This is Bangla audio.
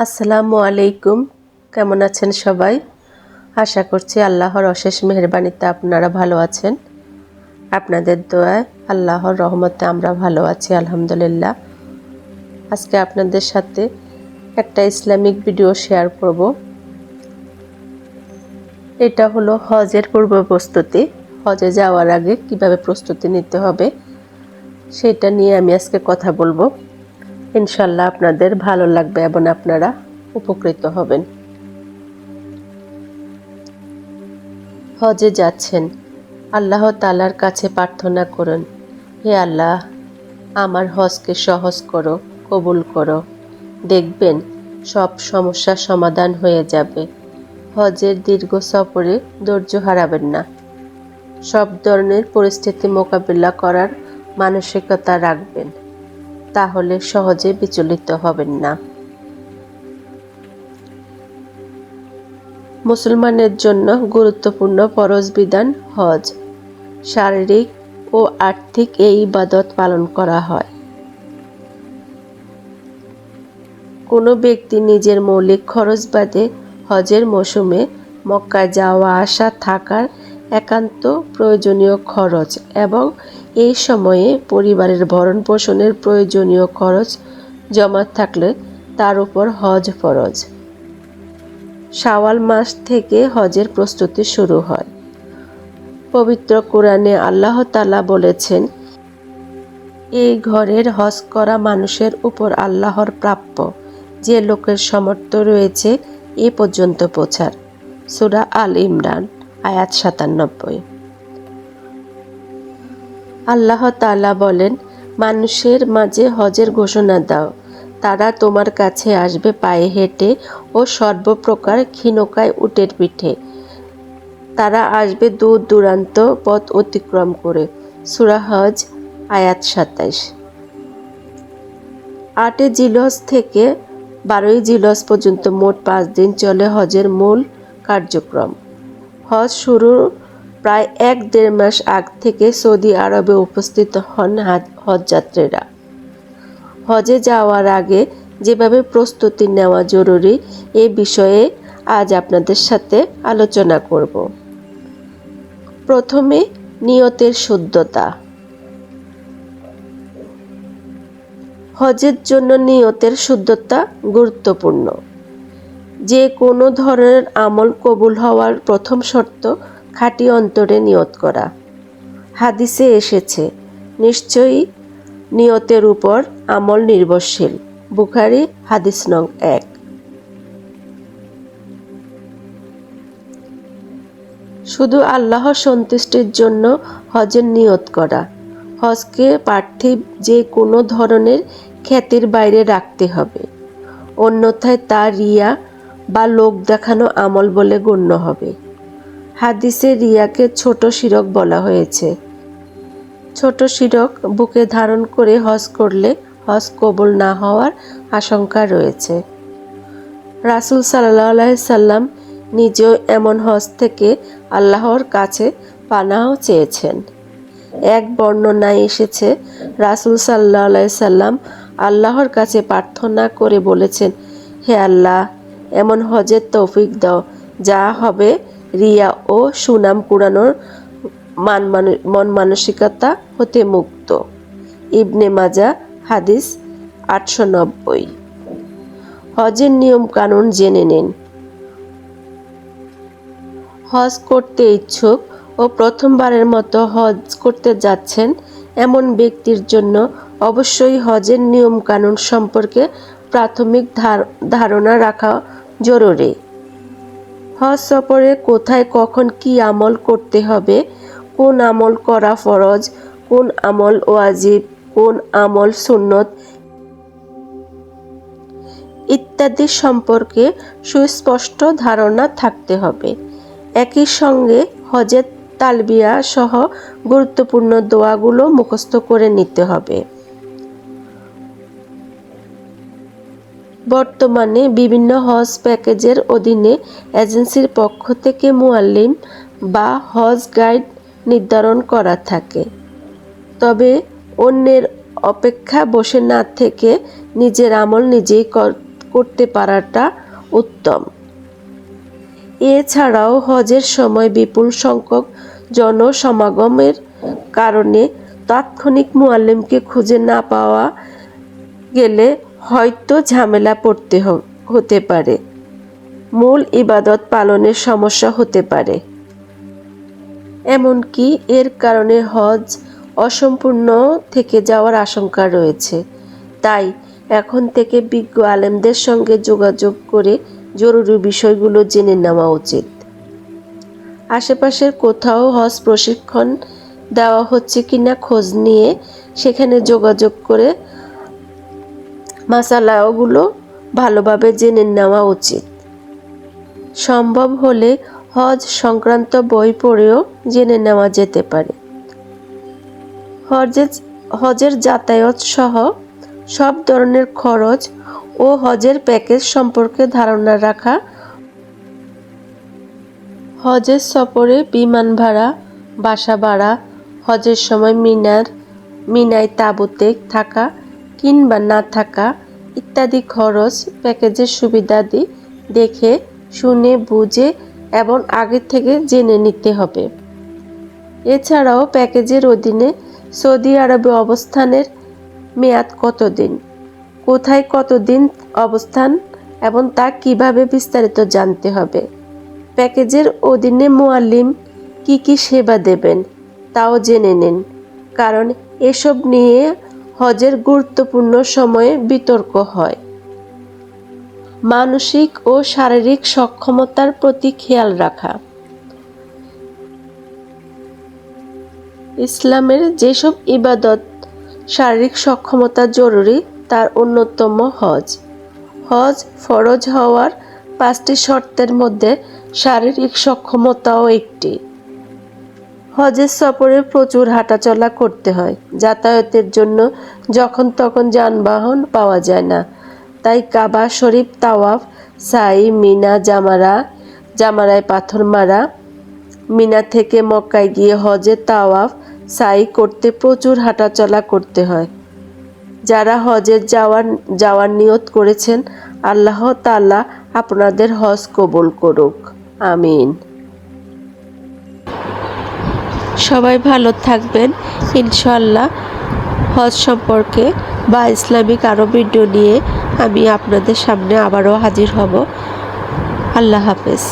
আসসালামু আলাইকুম। কেমন আছেন সবাই? আশা করছি আল্লাহর অশেষ মেহেরবানিতে আপনারা ভালো আছেন। আপনাদের দোয়ায় আল্লাহর রহমতে আমরা ভালো আছি আলহামদুলিল্লাহ। আজকে আপনাদের সাথে একটা ইসলামিক ভিডিও শেয়ার করব। এটা হলো হজের পূর্ব প্রস্তুতি। হজে যাওয়ার আগে কিভাবে প্রস্তুতি নিতে হবে সেটা নিয়ে আমি আজকে কথা বলবো। ইনশাল্লাহ আপনাদের ভালো লাগবে এবং আপনারা উপকৃত হবেন। হজে যাচ্ছেন, আল্লাহ তাআলার কাছে প্রার্থনা করুন, হে আল্লাহ, আমার হজকে সহজ করো, কবুল করো। দেখবেন সব সমস্যার সমাধান হয়ে যাবে। হজের দীর্ঘ সফরে ধৈর্য হারাবেন না। সব ধরনের পরিস্থিতি মোকাবিলা করার মানসিকতা রাখবেন, তাহলে সহজে বিচলিত হবেন না। মুসলমানের জন্য গুরুত্বপূর্ণ ফরজ বিধান হজ। শারীরিক ও আর্থিক এই ইবাদত পালন করা হয়। কোনো ব্যক্তি নিজের মৌলিক খরচ বাদে হজের মৌসুমে মক্কায় যাওয়া আসা থাকার একান্ত প্রয়োজনীয় খরচ এবং এই সময়ে পরিবারের ভরণ পোষণের প্রয়োজনীয় খরচ জমা থাকলে তার উপর হজ ফরজ। শাওয়াল মাস থেকে হজের প্রস্তুতি শুরু হয়। পবিত্র কোরআনে আল্লাহ তাআলা বলেছেন, এই ঘরের হজ করা মানুষের উপর আল্লাহর প্রাপ্য, যে লোকের সামর্থ্য রয়েছে এ পর্যন্ত পৌঁছার। সূরা আল ইমরান আয়াত ৯৭। আল্লাহ তাআলা বলেন, মানুষের মাঝে হজের ঘোষণা দাও, তারা তোমার কাছে আসবে পায়ে হেঁটে ও সর্বপ্রকার ক্ষীণকায় উটের পিঠে। তারা আসবে দূর দূরান্ত পথ অতিক্রম করে। সূরা হজ আয়াত ২৭। ৮ জিলহজ থেকে ১২ জিলহজ পর্যন্ত মোট ৫ দিন চলে হজের মূল কার্যক্রম। হজ শুরুর প্রায় ১-১.৫ মাস আগ থেকে সৌদি আরবে উপস্থিত হন হজযাত্রীরা। হজে যাওয়ার আগে যেভাবে প্রস্তুতি নেওয়া জরুরি এ বিষয়ে আজ আপনাদের সাথে আলোচনা করব। প্রথমে নিয়তের শুদ্ধতা। হজের জন্য নিয়তের শুদ্ধতা গুরুত্বপূর্ণ। যে কোনো ধরনের আমল কবুল হওয়ার প্রথম শর্ত খাঁটি অন্তরে নিয়ত করা। হাদিসে এসেছে, নিশ্চয়ই নিয়তের উপর আমল নির্ভরশীল। বুখারী হাদিস নং ১। শুধু আল্লাহর সন্তুষ্টির জন্য হজের নিয়ত করা। হজকে পার্থিব যে কোনো ধরনের খ্যাতির বাইরে রাখতে হবে, অন্যথায় তা রিয়া বা লোক দেখানো আমল বলে গণ্য হবে। হাদিসে রিয়াকে ছোট শিরক বলা হয়েছে। ছোট শিরক বুকে ধারণ করে হজ করলে হজ কবুল না হওয়ার আশঙ্কা রয়েছে। রাসূল সাল্লাল্লাহু আলাইহি সাল্লাম নিজেও এমন হজ থেকে আল্লাহর কাছে পানাহ চেয়েছেন। এক বর্ণনায় এসেছে, রাসূল সাল্লাল্লাহু আলাইহি সাল্লাম আল্লাহর কাছে প্রার্থনা করে বলেছেন, হে আল্লাহ, এমন হজের তৌফিক দাও যা হবে রিয়া ও সুনাম কুড়ানোর মন মানসিকতা হতে মুক্ত। ইবনে মাজাহ হাদিস ৮৯০। হজের নিয়ম কানুন জেনে নিন। হজ করতে ইচ্ছুক ও প্রথমবারের মতো হজ করতে যাচ্ছেন এমন ব্যক্তির জন্য অবশ্যই হজের নিয়ম কানুন সম্পর্কে প্রাথমিক ধারণা রাখা জরুরি। হজ সফরে কোথায় কখন কি আমল করতে হবে, কোন আমল করা ফরজ, কোন আমল ওয়াজিব, কোন আমল সুন্নত ইত্যাদি সম্পর্কে সুস্পষ্ট ধারণা থাকতে হবে। একই সঙ্গে হজের তালবিয়া সহ গুরুত্বপূর্ণ দোয়াগুলো মুখস্থ করে নিতে হবে। বর্তমানে বিভিন্ন হজ প্যাকেজের অধীনে এজেন্সির পক্ষ থেকে মুআল্লিম বা হজ গাইড নির্ধারণ করা থাকে। তবে অন্যের অপেক্ষা বসে না থেকে নিজের আমল নিজেই করতে পারাটা উত্তম। এছাড়াও হজের সময় বিপুল সংখ্যক জনসমাগমের কারণে তাৎক্ষণিক মুআল্লিমকে খুঁজে না পাওয়া গেলে হয়তো ঝামেলা পড়তে হতে পারে, মূল ইবাদত পালনের সমস্যা হতে পারে। এমনকি এর কারণে হজ অসম্পূর্ণ থেকে যাওয়ার আশঙ্কা রয়েছে। তাই এখন থেকে বিজ্ঞ আলেমদের সঙ্গে যোগাযোগ করে জরুরি বিষয়গুলো জেনে নেওয়া উচিত। আশেপাশের কোথাও হজ প্রশিক্ষণ দেওয়া হচ্ছে কিনা খোঁজ নিয়ে সেখানে যোগাযোগ করে মাসালাগুলো ভালোভাবে জেনে নেওয়া উচিত। সম্ভব হলে হজ সংক্রান্ত বই পড়েও জেনে নেওয়া যেতে পারে। হজের যাতায়াত সহ সব ধরনের খরচ ও হজের প্যাকেজ সম্পর্কে ধারণা রাখা, হজের সফরে বিমান ভাড়া, বাসা ভাড়া, হজের সময় মিনায় তাঁবুতে থাকা কিংবা না থাকা ইত্যাদি খরচ প্যাকেজের সুবিধাদি দেখে শুনে বুঝে এবং আগে থেকে জেনে নিতে হবে। এছাড়াও প্যাকেজের অধীনে সৌদি আরবে অবস্থানের মেয়াদ কতদিন, কোথায় কতদিন অবস্থান এবং তা কিভাবে বিস্তারিত জানতে হবে। প্যাকেজের অধীনে মুআল্লিম কি কি সেবা দেবেন তাও জেনে নিন, কারণ এসব নিয়ে হজের গুরুত্বপূর্ণ সময়ে বিতর্ক হয়। মানসিক ও শারীরিক সক্ষমতার প্রতি খেয়াল রাখা। ইসলামের যেসব ইবাদত শারীরিক সক্ষমতা জরুরি তার অন্যতম হজ। হজ ফরজ হওয়ার 5টি শর্তের মধ্যে শারীরিক সক্ষমতাও একটি। হজের সফরে প্রচুর হাঁটাচলা করতে হয়। যাতায়াতের জন্য যখন তখন যানবাহন পাওয়া যায় না, তাই কাবা শরীফ তাওয়াফ, সাই, মিনা, জামারায় পাথর মারা, মিনা থেকে মক্কায় গিয়ে হজে তাওয়াফ, সাই করতে প্রচুর হাঁটাচলা করতে হয়। যারা হজে যাওয়ার নিয়ত করেছেন, আল্লাহ তাআলা আপনাদের হজ কবুল করুক, আমিন। সবাই ভালো থাকবেন। ইনশাআল্লাহ হজ সম্পর্কে বা ইসলামিক আরও ভিডিও নিয়ে আমি আপনাদের সামনে আবারও হাজির হব। আল্লাহ হাফেজ।